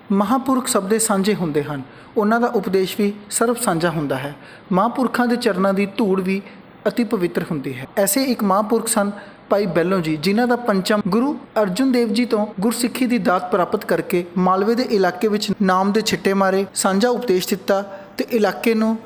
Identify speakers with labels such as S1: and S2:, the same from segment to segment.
S1: महापुरख सब दे सांझे हुंदे हन, उन्हां दा उपदेश भी सर्व सांझा हुंदा है। महापुरखां दे चरनां दी धूड़ भी अति पवित्र हुंदी है। ऐसे एक महापुरख सन भाई बैलो जी, जिन्हां दा पंचम गुरु अर्जुन देव जी तो गुरसिੱਖੀ ਦੀ ਦਾਤ ਪ੍ਰਾਪਤ करके मालवे ਦੇ इलाके ਵਿੱਚ नाम ਦੇ ਛਿੱਟੇ मारे ਸਾਂਝਾ उपदेश ਦਿੱਤਾ ਤੇ इलाके ਨੂੰ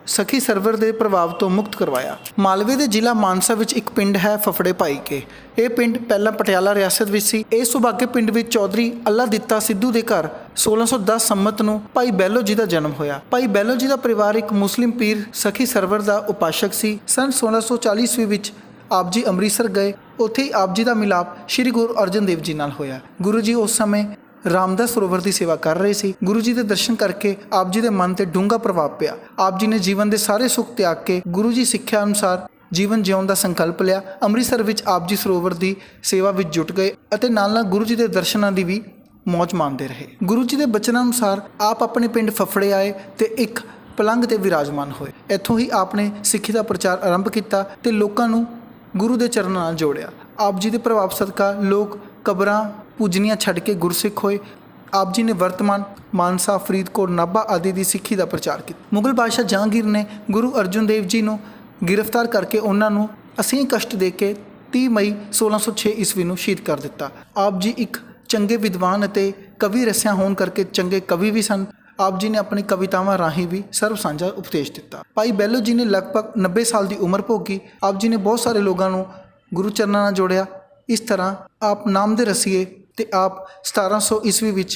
S1: सखी सरवर के प्रभाव तो मुक्त करवाया। मालवे के जिला मानसा विच एक पिंड है फफड़े भाई के। यह पिंड पहला पटियाला रियासत विच सी। इस सुभागे पिंड विच चौधरी अल्ला दिता सिद्धू के घर 1610 संमत नूं भाई बैलो जी का जन्म होया। भाई बैलो जी का परिवार एक मुस्लिम पीर सखी सरवर का उपासक सी। सन 1640 ईस्वी विच आप जी अमृतसर गए। उत्थे ही आप जी का मिलाप श्री गुरु अर्जन देव जी नाल होया। गुरु जी उस समय रामदास सरोवर की सेवा कर रहे सी। गुरु जी के दर्शन करके आप जी के मन से डूंगा प्रभाव पिया। आप जी ने जीवन के सारे सुख त्याग के गुरु जी सिੱਖਿਆ अनुसार जीवन जिउਣ का संकल्प लिया। अमृतसर विच आप जी सरोवर की सेवा विच जुट गए और नाल गुरु जी के दर्शनों की भी मौज माणते रहे। गुरु जी के बचनों अनुसार आप अपने पिंड फफड़े आए तो एक पलंग ते विराजमान होए। इत्थों ही आपने सिੱਖੀ का प्रचार आरंभ किया तो लोगों को गुरु के चरणों नाल जोड़िया। आप जी के प्रभाव सदका लोग कबरां पूजनियां छड़ के गुरसिख होए। आप जी ने वर्तमान मानसा फरीदकोट नाभा आदि की सिੱਖੀ का प्रचार किया। मुगल बादशाह जहांगीर ने गुरु अर्जुन देव जी को गिरफ्तार करके उन्होंने असीम कष्ट दे के 30 मई 1606 ईस्वी को शहीद कर दिता। आप जी एक चंगे विद्वान अते कवि रसिया होने करके चंगे कवि भी सन। आप जी ने अपनी कवितावां राही भी सर्व सांझा उपदेश दिता। भाई बैलो जी ने लगभग 90 साल की उम्र भोगी। आप जी ने बहुत सारे लोगों को गुरु चरणों नाल जोड़िया। इस तरह आप नाम दे रसीए ते आप 1700 ईस्वी विच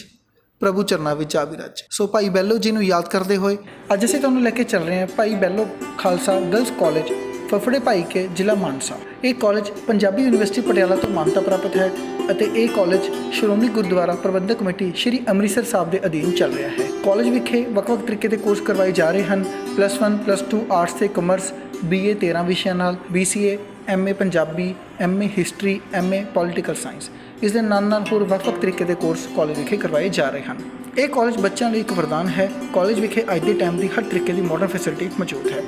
S1: प्रभु चरणों में जा विराजे। सो भाई बैलो जी को याद करते हुए अज असीं तुहानूं लैके चल रहे हैं भाई Bahlo Khalsa girls college Phaphre Bhaike जिला मानसा। ये कॉलेज पंजाबी यूनिवर्सिटी पटियाला तो मान्यता प्राप्त है और ये कॉलेज श्रोमणी गुरुद्वारा प्रबंधक कमेटी श्री अमृतसर साहब के अधीन चल रहा है। कॉलेज विखे ਵੱਖ-ਵੱਖ तरीके के कोर्स करवाए जा रहे हैं। +1 +2 आर्ट्स से कॉमर्स BA 13 विषयों नाल, BCA MA Punjabi, MA history, MA political science. इस दे नाल होर ਵੱਖ-ਵੱਖ तरीके के कोर्स कॉलेज विखे करवाए जा रहे हैं। ये कॉलेज बच्चों लिए एक वरदान है। कॉलेज विखे अज के टाइम की हर तरीके की मॉडर्न फैसिलिटी मौजूद है।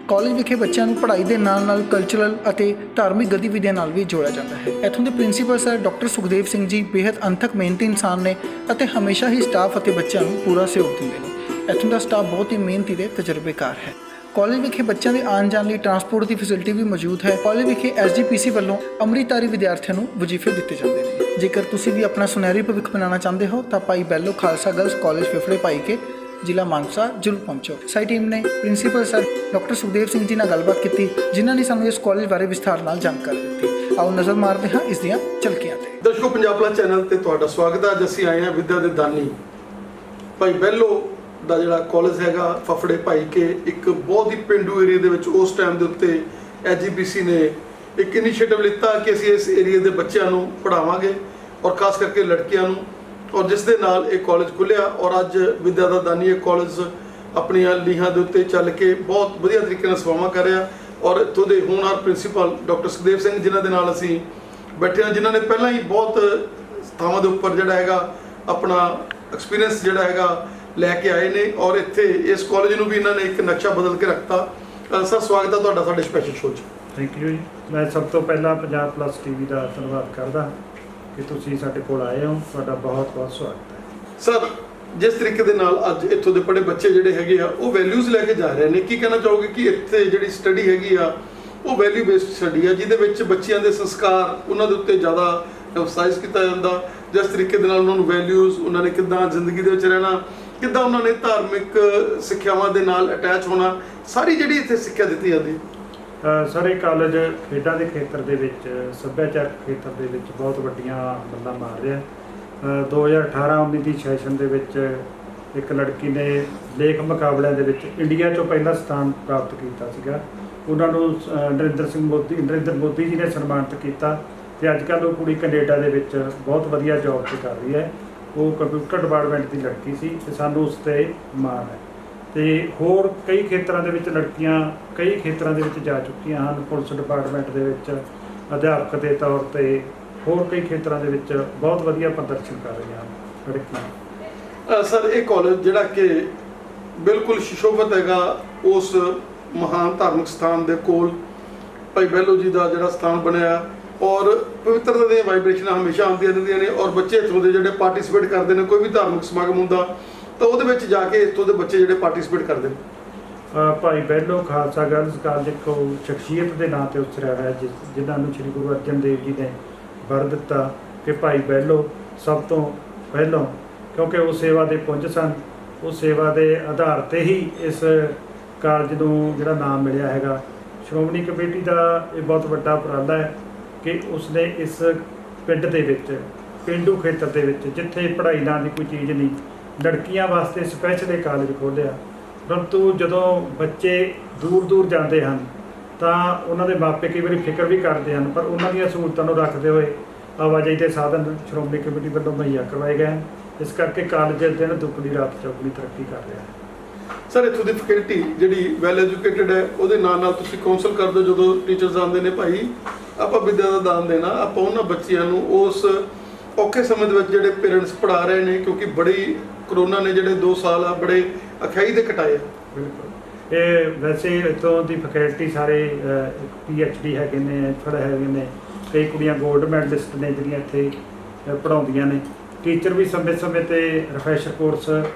S1: कॉलेज विखे बच्चों को पढ़ाई के नाल कल्चरल और धार्मिक गतिविधियों नाल भी जोड़ा जाता है। इत्थों के principal sir doctor Sukhdev Singh ji बेहद अंथक मेहनती इंसान ने और हमेशा ही स्टाफ और बच्चों को पूरा सहयोग देते हैं। इत्थों का स्टाफ बहुत ही मेहनती और तजर्बेकार है। कॉलेज विखे बच्चों के आने जाने लिए ट्रांसपोर्ट की फैसिलिटी भी मौजूद है। कॉलेज विखे SGPC वालों अमृतधारी विद्यार्थियों को वजीफे दिए जाते हैं। जेकर तुसी भी अपना सुनहरी भविख बनाना चाहते हो तो Bhai Bahlo Khalsa girls college Phaphre Bhaike जिला मानसा जरूर पहुँचो। साडी टीम ने principal sir doctor Sukhdev Singh ji नाल गलबात की, जिन्होंने सानू इस कॉलेज बारे विस्तार नाल जानकारी दी। आओ नज़र मारते हैं इस दियां झलकियां ते।
S2: दर्शकों, पंजाब प्लस चैनल ते तुहाडा स्वागत है। अज असीं आए हैं विद्या दे दानी भाई बैलो ਦਾ ਜਿਹੜਾ ਕਾਲਜ ਹੈਗਾ ਫਫੜੇ ਭਾਈ ਕੇ ਇੱਕ ਬਹੁਤ ਹੀ ਪਿੰਡੂ ਏਰੀਆ ਦੇ ਵਿੱਚ ਉਸ ਟਾਈਮ ਦੇ ਉੱਤੇ SGPC ਨੇ ਇੱਕ ਇਨੀਸ਼ੀਏਟਿਵ ਲਿੱਤਾ ਕਿ ਅਸੀਂ ਇਸ ਏਰੀਆ ਦੇ ਬੱਚਿਆਂ ਨੂੰ ਪੜਾਵਾਂਗੇ ਔਰ ਖਾਸ ਕਰਕੇ ਲੜਕੀਆਂ ਨੂੰ, ਔਰ ਜਿਸ ਦੇ ਨਾਲ ਇਹ ਕਾਲਜ ਖੁੱਲਿਆ ਔਰ ਅੱਜ ਵਿਦਿਆ ਦਾ ਦਾਨੀ ਇਹ ਕਾਲਜ ਆਪਣੀਆਂ ਲੀਹਾਂ ਦੇ ਉੱਤੇ ਚੱਲ ਕੇ ਬਹੁਤ ਵਧੀਆ ਤਰੀਕੇ ਨਾਲ ਸੇਵਾਵਾਂ ਕਰ ਰਿਹਾ। ਔਰ ਇੱਥੋਂ ਦੇ ਹੋਣਹਾਰ ਪ੍ਰਿੰਸੀਪਲ ਡਾਕਟਰ ਸੁਖਦੇਵ ਸਿੰਘ ਜਿਨ੍ਹਾਂ ਦੇ ਨਾਲ ਅਸੀਂ ਬੈਠੇ ਹਾਂ, ਜਿਨ੍ਹਾਂ ਨੇ ਪਹਿਲਾਂ ਹੀ ਬਹੁਤ ਥਾਵਾਂ ਦੇ ਉੱਪਰ ਜਿਹੜਾ ਹੈਗਾ ਆਪਣਾ ਐਕਸਪੀਰੀਅੰਸ ਜਿਹੜਾ ਹੈਗਾ लैके आए ने और इत्थे इस कॉलेज में भी इन्होंने एक नक्शा बदल के रखता। सर स्वागत है तुहाडा साडे स्पैशल शो च।
S3: थैंक यू जी। मैं सब तो पहला पंजाब प्लस TV का धन्यवाद करदा कि तुसीं साडे कोल आए हो। तुहाडा बहुत बहुत स्वागत है।
S2: सर जिस तरीके दे नाल अज इत्थों दे पढ़े बच्चे जिहड़े हैगे आ वो वैल्यूज़ लैके जा रहे हैं, की कहना चाहोगे कि इत्थे जिहड़ी स्टडी हैगी आ वो वैल्यू बेस्ड स्टडी है जिहदे विच बच्चियां दे संस्कार उन्हां दे उत्ते ज़्यादा एम्फसाइज किया जाता, जिस तरीके दे नाल उन्हां नूं वैल्यूज़ उन्हां ने किद्दां जिंदगी दे विच रहना, किद्दां उन्होंने धार्मिक सिक्ख्यावां दे नाल अटैच होना, सारी जिहड़ी इत्थे सिक्ख्या दित्ती जाती।
S3: सर ये कॉलेज खेडां दे खेतर दे विच सभ्याचारक खेतर दे विच बहुत वड्डियां बल्लां मार रहा। 2018-19 ਦੀ ਸੈਸ਼ਨ ਦੇ ਵਿੱਚ ਇੱਕ ਲੜਕੀ ਨੇ ਲੇਖ ਮੁਕਾਬਲਿਆਂ ਦੇ ਵਿੱਚ ਇੰਡੀਆ 'ਚੋਂ ਪਹਿਲਾ ਸਥਾਨ ਪ੍ਰਾਪਤ ਕੀਤਾ ਸੀਗਾ। ਉਹਨਾਂ ਨੂੰ ਨਰਿੰਦਰ ਮੋਦੀ ਜੀ ਨੇ ਸਨਮਾਨਿਤ ਕੀਤਾ ਤੇ ਅੱਜ ਕੱਲ੍ਹ ਉਹ ਕੁੜੀ ਕੈਨੇਡਾ ਦੇ ਵਿੱਚ ਬਹੁਤ ਵਧੀਆ ਜੌਬ 'ਤੇ ਕਰ ਰਹੀ ਹੈ। ਉਹ ਕੰਪਿਊਟਰ ਡਿਪਾਰਟਮੈਂਟ ਦੀ ਲੜਕੀ ਸੀ ਤੇ ਸਾਨੂੰ ਉਸ 'ਤੇ ਮਾਣ ਹੈ। ਤੇ ਹੋਰ ਕਈ ਖੇਤਰਾਂ ਦੇ ਵਿੱਚ ਲੜਕੀਆਂ ਕਈ ਖੇਤਰਾਂ ਦੇ ਵਿੱਚ ਜਾ ਚੁੱਕੀਆਂ ਹਨ। ਪੁਲਿਸ ਡਿਪਾਰਟਮੈਂਟ ਦੇ ਵਿੱਚ ਅਧਿਆਪਕ ਦੇ ਤੌਰ 'ਤੇ ਹੋਰ ਕਈ ਖੇਤਰਾਂ ਦੇ ਵਿੱਚ ਬਹੁਤ ਵਧੀਆ ਪ੍ਰਦਰਸ਼ਨ ਕਰ ਰਹੀਆਂ ਹਨ ਲੜਕੀਆਂ।
S2: ਸਰ ਇਹ ਕਾਲਜ ਜਿਹੜਾ ਕਿ ਬਿਲਕੁਲ ਸੁਸ਼ੋਭਿਤ ਹੈਗਾ ਉਸ ਮਹਾਨ ਧਾਰਮਿਕ ਸਥਾਨ ਦੇ ਕੋਲ ਭਾਈ ਬਹਿਲੋ ਜੀ ਦਾ ਜਿਹੜਾ ਸਥਾਨ ਬਣਿਆ ਔਰ ਪਵਿੱਤਰਤਾ ਦੀਆਂ ਵਾਈਬ੍ਰੇਸ਼ਨਾਂ ਹਮੇਸ਼ਾ ਆਉਂਦੀਆਂ ਰਹਿੰਦੀਆਂ ਨੇ। ਔਰ ਬੱਚੇ ਇੱਥੋਂ ਦੇ ਜਿਹੜੇ ਪਾਰਟਿਸਿਪੇਟ ਕਰਦੇ ਨੇ, ਕੋਈ ਵੀ ਧਾਰਮਿਕ ਸਮਾਗਮ ਹੁੰਦਾ ਤਾਂ ਉਹਦੇ ਵਿੱਚ ਜਾ ਕੇ ਇੱਥੋਂ ਦੇ ਬੱਚੇ ਜਿਹੜੇ ਪਾਰਟਿਸਿਪੇਟ ਕਰਦੇ ਨੇ।
S3: ਭਾਈ ਬਹਿਲੋ ਖਾਲਸਾ ਗਰਲਜ਼ ਕਾਲਜ ਇੱਕ ਸ਼ਖਸੀਅਤ ਦੇ ਨਾਂ ਤੇ ਉਸਰਿਆ ਹੈ, ਜਿਨ੍ਹਾਂ ਨੂੰ ਸ੍ਰੀ ਗੁਰੂ ਅਰਜਨ ਦੇਵ ਜੀ ਨੇ ਵਰ ਦਿੱਤਾ ਕਿ ਭਾਈ ਬਹਿਲੋ ਸਭ ਤੋਂ ਪਹਿਲੋਂ, ਕਿਉਂਕਿ ਉਹ ਸੇਵਾ ਦੇ ਪੁੰਜ ਸਨ, ਉਹ ਸੇਵਾ ਦੇ ਆਧਾਰ ਤੇ ਹੀ ਇਸ ਕਾਲਜ ਨੂੰ ਜਿਹੜਾ ਨਾਮ ਮਿਲਿਆ ਹੈਗਾ। ਸ਼੍ਰੋਮਣੀ ਕਮੇਟੀ ਦਾ ਇਹ ਬਹੁਤ ਵੱਡਾ ਉਪਰਾਲਾ ਹੈ ਕਿ ਉਸਨੇ ਇਸ ਪਿੰਡ ਦੇ ਵਿੱਚ, ਪੇਂਡੂ ਖੇਤਰ ਦੇ ਵਿੱਚ, ਜਿੱਥੇ ਪੜ੍ਹਾਈ ਨਾਂ ਦੀ ਕੋਈ ਚੀਜ਼ ਨਹੀਂ, ਲੜਕੀਆਂ ਵਾਸਤੇ ਸਪੈਸ਼ਲ ਇਹ ਕਾਲਜ ਖੋਲ੍ਹਿਆ। ਪਰੰਤੂ ਜਦੋਂ ਬੱਚੇ ਦੂਰ ਦੂਰ ਜਾਂਦੇ ਹਨ ਤਾਂ ਉਹਨਾਂ ਦੇ ਮਾਪੇ ਕਈ ਵਾਰੀ ਫਿਕਰ ਵੀ ਕਰਦੇ ਹਨ, ਪਰ ਉਹਨਾਂ ਦੀਆਂ ਸਹੂਲਤਾਂ ਨੂੰ ਰੱਖਦੇ ਹੋਏ ਆਵਾਜਾਈ ਦੇ ਸਾਧਨ ਸ਼੍ਰੋਮਣੀ ਕਮੇਟੀ ਵੱਲੋਂ ਮੁਹੱਈਆ ਕਰਵਾਏ ਗਏ ਹਨ। ਇਸ ਕਰਕੇ ਕਾਲਜ ਦਿਨ ਦੁੱਗਣੀ ਰਾਤ ਚੌਗੁਣੀ ਤਰੱਕੀ ਕਰ ਰਿਹਾ ਹੈ।
S2: ਸਰ, ਇੱਥੋਂ ਦੀ ਫੈਕਲਟੀ ਜਿਹੜੀ ਵੈਲ ਐਜੂਕੇਟਡ ਹੈ, ਉਹਦੇ ਨਾਲ ਤੁਸੀਂ ਕਾਉਂਸਲ ਕਰਦੇ ਹੋ ਜਦੋਂ ਟੀਚਰਸ ਆਉਂਦੇ ਨੇ, ਭਾਈ ਆਪਾਂ ਵਿੱਦਿਆ ਦਾ ਦਾਨ ਦੇਣਾ, ਆਪਾਂ ਉਹਨਾਂ ਬੱਚਿਆਂ ਨੂੰ ਉਸ ਔਖੇ ਸਮੇਂ ਦੇ ਵਿੱਚ ਜਿਹੜੇ ਪੇਰੈਂਟਸ ਪੜ੍ਹਾ ਰਹੇ ਨੇ, ਕਿਉਂਕਿ ਬੜੀ ਕਰੋਨਾ ਨੇ ਜਿਹੜੇ 2 ਸਾਲ ਆ ਬੜੇ ਅਖਾਈ ਦੇ ਕਟਾਏ।
S3: ਬਿਲਕੁਲ। ਇਹ ਵੈਸੇ ਇੱਥੋਂ ਦੀ ਫੈਕਲਟੀ ਸਾਰੇ PhD ਹੈਗੇ ਨੇ, ਐਫਡ ਹੈਗੇ ਨੇ, ਕਈ ਕੁੜੀਆਂ ਗੋਲਡ ਮੈਡਲਿਸਟ ਨੇ ਜਿਹੜੀਆਂ ਇੱਥੇ ਪੜ੍ਹਾਉਂਦੀਆਂ ਨੇ। ਟੀਚਰ ਵੀ ਸਮੇਂ-ਸਮੇਂ 'ਤੇ ਰਿਫਰੈਸ਼ਰ ਕੋਰਸ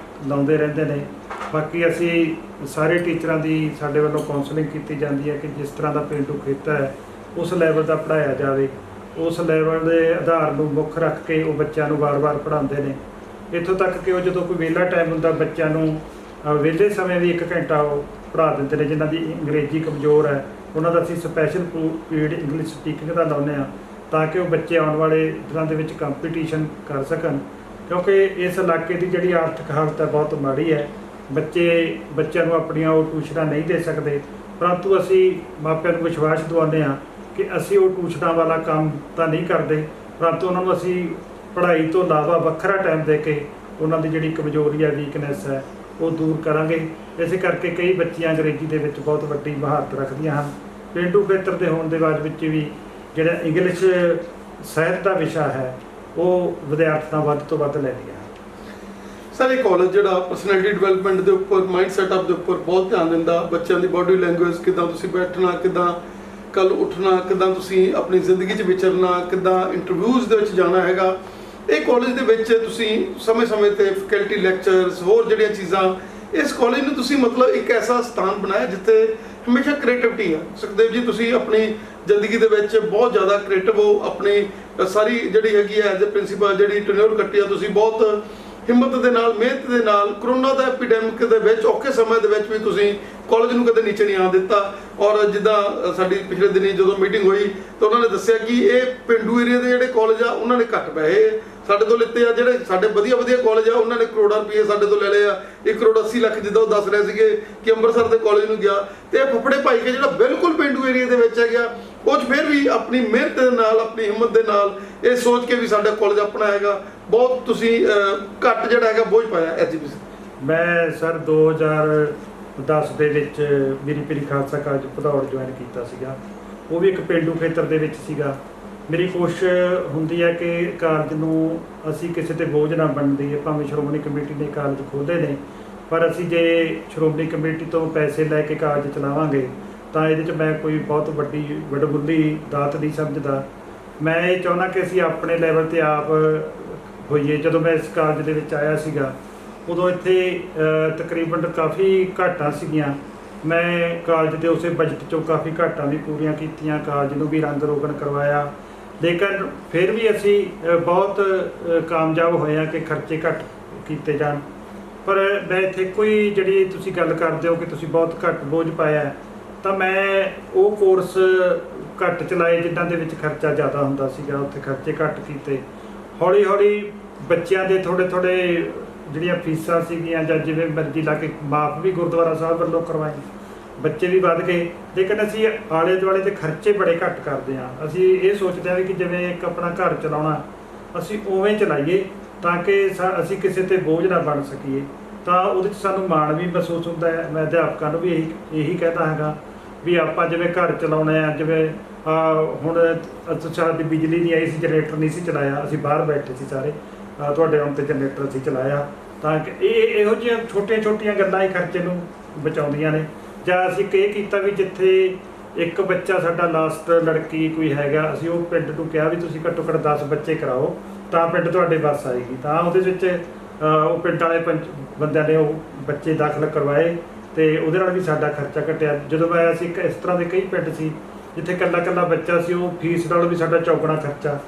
S3: ਲਾਉਂਦੇ ਰਹਿੰਦੇ ਨੇ। ਬਾਕੀ ਅਸੀਂ ਸਾਰੇ ਟੀਚਰਾਂ ਦੀ ਸਾਡੇ ਵੱਲੋਂ ਕਾਉਂਸਲਿੰਗ ਕੀਤੀ ਜਾਂਦੀ ਹੈ ਕਿ ਜਿਸ ਤਰ੍ਹਾਂ ਦਾ ਪੇਂਡੂ ਖੇਤਰ ਹੈ ਉਸ ਲੈਵਲ ਦਾ ਪੜ੍ਹਾਇਆ ਜਾਵੇ। ਉਸ ਲੈਵਲ ਦੇ ਆਧਾਰ ਨੂੰ ਮੁੱਖ ਰੱਖ ਕੇ ਉਹ ਬੱਚਿਆਂ ਨੂੰ ਵਾਰ-ਵਾਰ ਪੜ੍ਹਾਉਂਦੇ ਨੇ। ਇੱਥੋਂ ਤੱਕ ਕਿ ਉਹ ਜਦੋਂ ਕੋਈ ਵਿਹਲਾ ਟਾਈਮ ਹੁੰਦਾ, ਬੱਚਿਆਂ ਨੂੰ ਵਿਹਲੇ ਸਮੇਂ ਵੀ 1 ਘੰਟਾ ਉਹ ਪੜ੍ਹਾ ਦਿੰਦੇ ਨੇ। ਜਿਨ੍ਹਾਂ ਦੀ ਅੰਗਰੇਜ਼ੀ ਕਮਜ਼ੋਰ ਹੈ ਉਹਨਾਂ ਦਾ ਅਸੀਂ ਸਪੈਸ਼ਲ ਪੀਰੀਅਡ ਇੰਗਲਿਸ਼ ਸਪੀਕਿੰਗ ਦਾ ਲਾਉਂਦੇ ਹਾਂ ਤਾਂ ਕਿ ਉਹ ਬੱਚੇ ਆਉਣ ਵਾਲੇ ਦਿਨਾਂ ਦੇ ਵਿੱਚ ਕੰਪੀਟੀਸ਼ਨ ਕਰ ਸਕਣ, ਕਿਉਂਕਿ ਇਸ ਇਲਾਕੇ ਦੀ ਜਿਹੜੀ ਆਰਥਿਕ ਹਾਲਤ ਹੈ ਬਹੁਤ ਮਾੜੀ ਹੈ। ਬੱਚਿਆਂ ਨੂੰ ਆਪਣੀਆਂ ਉਹ ਟਿਊਸ਼ਨਾਂ ਨਹੀਂ ਦੇ ਸਕਦੇ, ਪਰੰਤੂ ਅਸੀਂ ਮਾਪਿਆਂ ਨੂੰ ਵਿਸ਼ਵਾਸ ਦਿਵਾਉਂਦੇ ਹਾਂ ਕਿ ਅਸੀਂ ਉਹ ਟਿਊਸ਼ਨਾਂ ਵਾਲਾ ਕੰਮ ਤਾਂ ਨਹੀਂ ਕਰਦੇ, ਪਰੰਤੂ ਉਹਨਾਂ ਨੂੰ ਅਸੀਂ ਪੜ੍ਹਾਈ ਤੋਂ ਇਲਾਵਾ ਵੱਖਰਾ ਟਾਈਮ ਦੇ ਕੇ ਉਹਨਾਂ ਦੀ ਜਿਹੜੀ ਕਮਜ਼ੋਰੀ ਹੈ, ਵੀਕਨੈਸ ਹੈ, ਉਹ ਦੂਰ ਕਰਾਂਗੇ। ਇਸੇ ਕਰਕੇ ਕਈ ਬੱਚੀਆਂ ਅੰਗਰੇਜ਼ੀ ਦੇ ਵਿੱਚ ਬਹੁਤ ਵੱਡੀ ਮਹਾਰਤ ਰੱਖਦੀਆਂ ਹਨ। ਪੇਂਡੂ ਖੇਤਰ ਦੇ ਹੋਣ ਦੇ ਬਾਅਦ ਵਿੱਚ ਵੀ ਜਿਹੜਾ ਇੰਗਲਿਸ਼ ਸਾਹਿਤ ਦਾ ਵਿਸ਼ਾ ਹੈ ਉਹ ਵਿਦਿਆਰਥੀਆਂ ਵੱਧ ਤੋਂ ਵੱਧ ਲੈਂਦੀਆਂ।
S2: ਸਰ, ਇਹ ਕਾਲਜ ਜਿਹੜਾ ਪਰਸਨੈਲਿਟੀ ਡਿਵੈਲਪਮੈਂਟ ਦੇ ਉੱਪਰ, ਮਾਈਂਡ ਸੈਟਅਪ ਦੇ ਉੱਪਰ ਬਹੁਤ ਧਿਆਨ ਦਿੰਦਾ। ਬੱਚਿਆਂ ਦੀ ਬਾਡੀ ਲੈਂਗੁਏਜ, ਕਿੱਦਾਂ ਤੁਸੀਂ ਬੈਠਣਾ, ਕਿੱਦਾਂ ਕੱਲ ਉੱਠਣਾ, ਕਿੱਦਾਂ ਤੁਸੀਂ ਆਪਣੀ ਜ਼ਿੰਦਗੀ 'ਚ ਵਿਚਰਨਾ, ਕਿੱਦਾਂ ਇੰਟਰਵਿਊਜ਼ ਦੇ ਵਿੱਚ ਜਾਣਾ ਹੈਗਾ। ਇਹ ਕਾਲਜ ਦੇ ਵਿੱਚ ਤੁਸੀਂ ਸਮੇਂ-ਸਮੇਂ 'ਤੇ ਫੈਕਲਟੀ ਲੈਕਚਰਸ, ਹੋਰ ਜਿਹੜੀਆਂ ਚੀਜ਼ਾਂ, ਇਸ ਕਾਲਜ ਨੂੰ ਤੁਸੀਂ ਮਤਲਬ ਇੱਕ ਐਸਾ ਸਥਾਨ ਬਣਾਇਆ ਜਿੱਥੇ ਹਮੇਸ਼ਾ ਕ੍ਰੀਏਟਿਵਿਟੀ ਹੈ। ਸੁਖਦੇਵ ਜੀ, ਤੁਸੀਂ ਆਪਣੀ ਜ਼ਿੰਦਗੀ ਦੇ ਵਿੱਚ ਬਹੁਤ ਜ਼ਿਆਦਾ ਕ੍ਰੀਏਟਿਵ ਹੋ। ਆਪਣੀ ਸਾਰੀ ਜਿਹੜੀ ਹੈਗੀ ਹੈ ਐਜ਼ ਅ ਪ੍ਰਿੰਸੀਪਲ ਜਿਹੜੀ ਟੈਨਿਓਰ ਕੱਟੀ ਆ, ਤੁਸੀਂ ਬਹੁਤ ਹਿੰਮਤ ਦੇ ਨਾਲ, ਮਿਹਨਤ ਦੇ ਨਾਲ, ਕਰੋਨਾ ਦਾ ਐਪੀਡੈਮਿਕ ਦੇ ਵਿੱਚ, ਔਖੇ ਸਮੇਂ ਦੇ ਵਿੱਚ ਵੀ ਤੁਸੀਂ ਕਾਲਜ ਨੂੰ ਕਦੇ ਨੀਚੇ ਨਹੀਂ ਆਉਣ ਦਿੱਤਾ। ਔਰ ਜਿੱਦਾਂ ਸਾਡੀ ਪਿਛਲੇ ਦਿਨੀ ਜਦੋਂ ਮੀਟਿੰਗ ਹੋਈ ਤਾਂ ਉਹਨਾਂ ਨੇ ਦੱਸਿਆ ਕਿ ਇਹ ਪਿੰਡੂ ਏਰੀਆ ਦੇ ਜਿਹੜੇ ਕਾਲਜ ਆ ਉਹਨਾਂ ਨੇ ਘੱਟ ਪੈਸੇ ਸਾਡੇ ਤੋਂ ਲਿੱਤੇ ਆ। ਜਿਹੜੇ ਸਾਡੇ ਵਧੀਆ ਕਾਲਜ ਆ ਉਹਨਾਂ ਨੇ ਕਰੋੜਾਂ ਰੁਪਏ ਸਾਡੇ ਤੋਂ ਲੈ ਲਏ ਆ। 1 ਕਰੋੜ 80 ਲੱਖ ਜਿੱਦਾਂ ਉਹ ਦੱਸ ਰਹੇ ਸੀਗੇ ਕਿ ਅੰਮ੍ਰਿਤਸਰ ਦੇ ਕਾਲਜ ਨੂੰ ਗਿਆ। ਤੇ ਫਫੜੇ ਭਾਈ ਕੇ ਜਿਹੜਾ ਬਿਲਕੁਲ ਪਿੰਡੂ ਏਰੀਆ ਦੇ ਵਿੱਚ ਹੈਗਾ, ਉਹ 'ਚ ਫਿਰ ਵੀ ਆਪਣੀ ਮਿਹਨਤ ਦੇ ਨਾਲ, ਆਪਣੀ ਹਿੰਮਤ ਦੇ ਨਾਲ, ਇਹ ਸੋਚ ਕੇ ਵੀ ਸਾਡਾ ਕਾਲਜ ਆਪਣਾ ਹੈਗਾ, ਬਹੁਤ ਤੁਸੀਂ ਘੱਟ ਜਿਹੜਾ ਹੈਗਾ ਬੋਝ ਪਾਇਆ ਐਜੂਕੇਸ਼ਨ।
S3: ਮੈਂ ਸਰ 2010 ਦੇ ਵਿੱਚ ਮੇਰੀ ਖਾਲਸਾ ਕਾਲਜ ਭਦੌੜ ਜੁਆਇਨ ਕੀਤਾ ਸੀਗਾ। ਉਹ ਵੀ ਇੱਕ ਪੇਂਡੂ ਖੇਤਰ ਦੇ ਵਿੱਚ ਸੀਗਾ। ਮੇਰੀ ਕੋਸ਼ਿਸ਼ ਹੁੰਦੀ ਹੈ ਕਿ ਕਾਲਜ ਨੂੰ ਅਸੀਂ ਕਿਸੇ ਤੇ ਬੋਝ ਨਾ ਬਣਨ ਦੇਈਏ। ਭਾਵੇਂ ਸ਼੍ਰੋਮਣੀ ਕਮੇਟੀ ਨੇ ਕਾਲਜ ਖੋਲ੍ਹੇ ਨੇ, ਪਰ ਅਸੀਂ ਜੇ ਸ਼੍ਰੋਮਣੀ ਕਮੇਟੀ ਤੋਂ ਪੈਸੇ ਲੈ ਕੇ ਕਾਲਜ ਚਲਾਵਾਂਗੇ ਤਾਂ ਇਹਦੇ 'ਚ ਮੈਂ ਕੋਈ ਬਹੁਤ ਵੱਡੀ ਵਡਮੁੱਲੀ ਦਾਤ ਨਹੀਂ ਸਮਝਦਾ। ਮੈਂ ਇਹ ਚਾਹੁੰਦਾ ਕਿ ਅਸੀਂ ਆਪਣੇ ਲੈਵਲ 'ਤੇ ਆਪ ਹੋਈਏ। ਜਦੋਂ ਮੈਂ ਇਸ ਕਾਲਜ ਦੇ ਵਿੱਚ ਆਇਆ ਸੀਗਾ ਉਦੋਂ ਇੱਥੇ ਤਕਰੀਬਨ ਕਾਫੀ ਘਾਟਾਂ ਸੀਗੀਆਂ। ਮੈਂ ਕਾਲਜ ਦੇ ਉਸੇ ਬਜਟ 'ਚੋਂ ਕਾਫੀ ਘਾਟਾਂ ਵੀ ਪੂਰੀਆਂ ਕੀਤੀਆਂ, ਕਾਲਜ ਨੂੰ ਵੀ ਰੰਗ ਰੋਗਨ ਕਰਵਾਇਆ, ਲੇਕਿਨ ਫਿਰ ਵੀ ਅਸੀਂ ਬਹੁਤ ਕਾਮਯਾਬ ਹੋਏ ਹਾਂ ਕਿ ਖਰਚੇ ਘੱਟ ਕੀਤੇ ਜਾਣ। ਪਰ ਮੈਂ ਇੱਥੇ ਕੋਈ ਜਿਹੜੀ ਤੁਸੀਂ ਗੱਲ ਕਰਦੇ ਹੋ ਕਿ ਤੁਸੀਂ ਬਹੁਤ ਘੱਟ ਬੋਝ ਪਾਇਆ, ਤਾਂ ਮੈਂ ਉਹ ਕੋਰਸ ਘੱਟ ਚਲਾਏ ਜਿਨ੍ਹਾਂ ਦੇ ਵਿੱਚ ਖਰਚਾ ਜ਼ਿਆਦਾ ਹੁੰਦਾ ਸੀਗਾ, ਉੱਥੇ ਖਰਚੇ ਘੱਟ ਕੀਤੇ। ਹੌਲੀ ਹੌਲੀ ਬੱਚਿਆਂ ਦੇ ਥੋੜ੍ਹੇ ਜਿਹੜੀਆਂ ਫੀਸਾਂ ਸੀਗੀਆਂ ਜਾਂ ਜਿਵੇਂ ਮਰਜ਼ੀ ਲਾ ਕੇ ਮਾਫ ਵੀ ਗੁਰਦੁਆਰਾ ਸਾਹਿਬ ਵੱਲੋਂ ਕਰਵਾਏ, ਬੱਚੇ ਵੀ ਵੱਧ ਗਏ, ਲੇਕਿਨ ਅਸੀਂ ਆਲੇ ਦੁਆਲੇ ਦੇ ਖਰਚੇ ਬੜੇ ਘੱਟ ਕਰਦੇ ਹਾਂ। ਅਸੀਂ ਇਹ ਸੋਚਦੇ ਹਾਂ ਕਿ ਜਿਵੇਂ ਇੱਕ ਆਪਣਾ ਘਰ ਚਲਾਉਣਾ ਅਸੀਂ ਉਵੇਂ ਚਲਾਈਏ ਤਾਂ ਕਿ ਅਸੀਂ ਕਿਸੇ ਤੇ ਬੋਝ ਨਾ ਬਣ ਸਕੀਏ। ਤਾਂ ਉਹਦੇ 'ਚ ਸਾਨੂੰ ਮਾਣ ਵੀ ਮਹਿਸੂਸ ਹੁੰਦਾ ਹੈ। ਮੈਂ ਅਧਿਆਪਕਾਂ ਨੂੰ ਵੀ ਇਹੀ ਕਹਿੰਦਾ ਹੈਗਾ ਵੀ ਆਪਾਂ ਜਿਵੇਂ ਘਰ ਚਲਾਉਣੇ ਆ, ਜਿਵੇਂ ਹੁਣ ਸਾਡੀ ਬਿਜਲੀ ਨਹੀਂ ਆਈ ਸੀ, ਜਨਰੇਟਰ ਨਹੀਂ ਸੀ ਚਲਾਇਆ, ਅਸੀਂ ਬਾਹਰ ਬੈਠੇ ਸੀ ਸਾਰੇ, ਤੁਹਾਡੇ ਆਉਣ 'ਤੇ ਜਨਰੇਟਰ ਅਸੀਂ ਚਲਾਇਆ। ਤਾਂ ਕਿ ਇਹੋ ਜਿਹੀਆਂ ਛੋਟੀਆਂ ਗੱਲਾਂ ਹੀ ਖਰਚੇ ਨੂੰ ਬਚਾਉਂਦੀਆਂ ਨੇ। ਜਾਂ ਅਸੀਂ ਇਹ ਕੀਤਾ ਵੀ ਜਿੱਥੇ ਇੱਕ ਬੱਚਾ ਸਾਡਾ ਲਾਸਟ ਲੜਕੀ ਕੋਈ ਹੈਗਾ, ਅਸੀਂ ਉਹ ਪਿੰਡ ਨੂੰ ਕਿਹਾ ਵੀ ਤੁਸੀਂ ਘੱਟੋ ਘੱਟ 10 ਬੱਚੇ ਕਰਾਓ ਤਾਂ ਪਿੰਡ ਤੁਹਾਡੇ ਬੱਸ ਆਏਗੀ, ਤਾਂ ਉਹਦੇ ਵਿੱਚ ਉਹ ਪਿੰਡ ਵਾਲੇ ਬੰਦਿਆਂ ਨੇ ਉਹ ਬੱਚੇ ਦਾਖਲ ਕਰਵਾਏ ਤੇ ਉਹਦੇ ਨਾਲ ਵੀ ਸਾਡਾ ਖਰਚਾ ਘਟਿਆ। ਜਦੋਂ ਮੈਂ ਅਸੀਂ ਇਸ ਤਰ੍ਹਾਂ ਦੇ ਕਈ ਪਿੰਡ ਸੀ ਜਿੱਥੇ ਇਕੱਲਾ ਬੱਚਾ ਸੀ, ਉਹ ਫੀਸ ਨਾਲ ਵੀ ਸਾਡਾ ਚੌਗੁਣਾ ਖਰਚਾ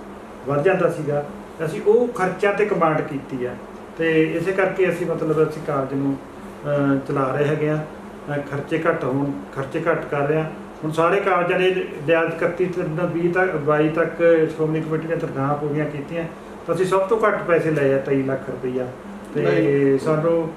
S3: ਵੱਧ ਜਾਂਦਾ ਸੀਗਾ। ਅਸੀਂ ਉਹ ਖਰਚਿਆਂ ਤੇ ਕਮਾਂਡ ਕੀਤੀ ਆ ਤੇ ਇਸੇ ਕਰਕੇ ਅਸੀਂ ਮਤਲਬ ਅਸੀਂ ਕਾਲਜ ਨੂੰ ਚਲਾ ਰਹੇ ਹੈਗੇ ਆ। ਖਰਚੇ ਘੱਟ ਕਰ ਰਹੇ ਆ। ਹੁਣ ਸਾਰੇ ਕਾਲਜਾਂ ਨੇ ਲਿਆ 31/20 ਤੱਕ 22 ਤੱਕ ਸ਼੍ਰੋਮਣੀ ਕਮੇਟੀ ਨੇ ਤਨਖਾਹਾਂ ਪੂਰੀਆਂ ਕੀਤੀਆਂ ਤਾਂ ਅਸੀਂ ਸਭ ਤੋਂ ਘੱਟ ਪੈਸੇ ਲਏ ਆ 23 ਲੱਖ ਰੁਪਈਆ। ਤੇ ਸਾਨੂੰ